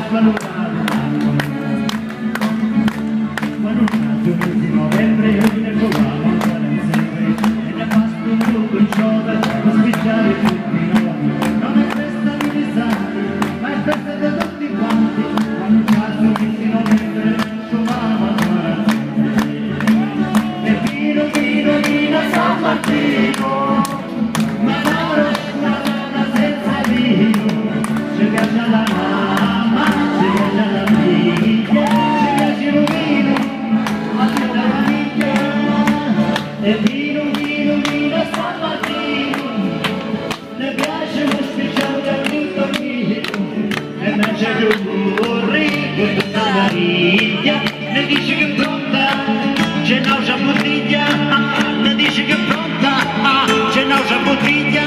Quando un altro mese di novembre io mi recordavo ancora sempre e ne pasto tutto il ciò da spicciare tutti noi. Non è festa di disastri, ma è festa di tutti quanti. Quando un altro mese di novembre sciovava ancora sempre. E vino a San Martino, ma una donna senza vino, ci piace alla mamma, ci piace alla figlia, ci piace il vino, a tutta la famiglia. E vino a San Martino, ne piace lo speciale del Vittorino, e mangia più burri con tutta la famiglia. Ne dice che è pronta, c'è nausea bottiglia, ne dice che è pronta, c'è nausea bottiglia.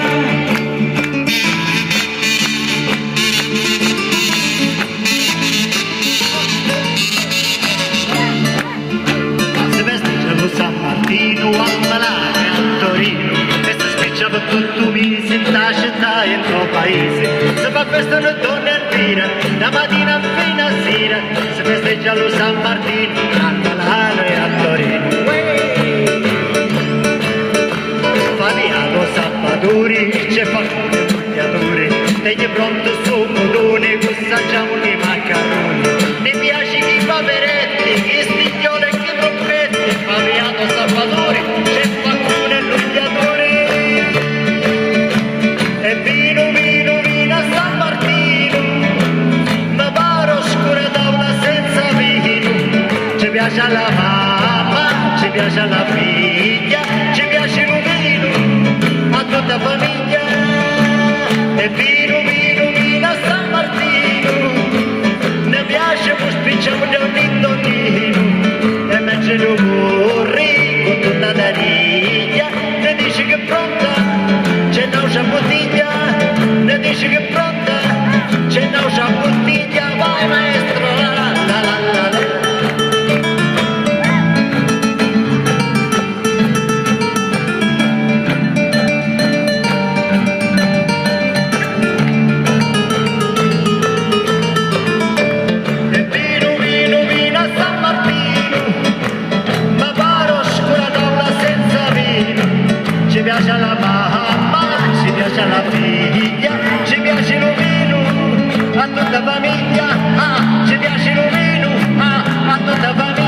San Martino a Malare a Torino, questa spiccia per tutto mi senta città e il tuo paese. Se fa festa le donne al vino, da mattina fino a sera, si festeggia lo San Martino a Malare e a Torino. Fabiano Sappadori, c'è Falcone Bugliatori, tegli pronto su codone, assaggiamo i maccaroni. Mi piace chi fa peretti, chi stiglione e chi trompetti. Fabiano Sappadori, c'è Falcone Bugliatori. E vino a San Martino, ma paro scura da una senza vino. Ci piace alla mamma, ci piace alla figlia, ci piace il vino a tutta la famiglia. E vino a San Martino, ne piace un spicciamo di un indonino, e mezzo di burri con tutta la riglia. Ne dice che è pronta, c'è nausea bottiglia, ne dice che è pronta, c'è nausea bottiglia. Vai maestro, la. Ci piace alla mamma, ci piace alla figlia, ci piace il vino a tutta famiglia, ci piace il vino a tutta famiglia.